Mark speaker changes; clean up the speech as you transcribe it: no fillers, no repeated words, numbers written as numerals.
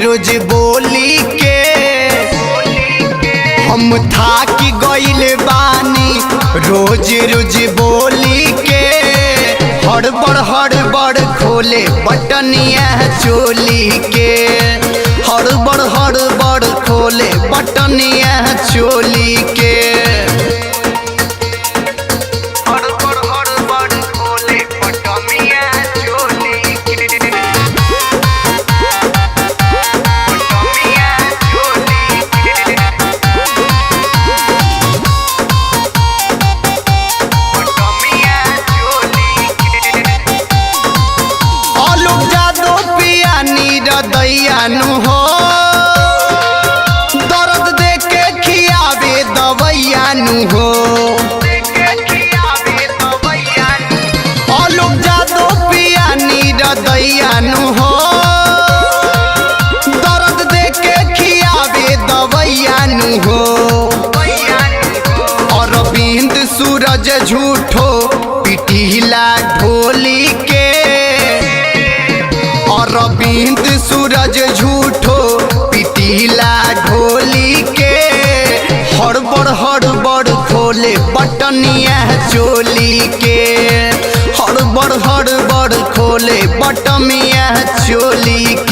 Speaker 1: रोज बोली के हम थाकी गइल बानी। रोज रोज बोली के हड़बड़ खोले बटनिया चोली के। हड़बड़ खोले बटनिया चोली के। दैयानु हो दर्द दे के खियावे दवैयानु हो। आलोक जादो पिया नीर दैयानु हो दर्द दे के खियावे दवैयानु हो। अरविंद सूरज झूठो पिटीला ढोली के। अरविंद सूरज झूठो पिटीला ढोली के। हड़बड़ खोले बटनिया चोली के। हड़बड़ खोले बटनिया चोली के।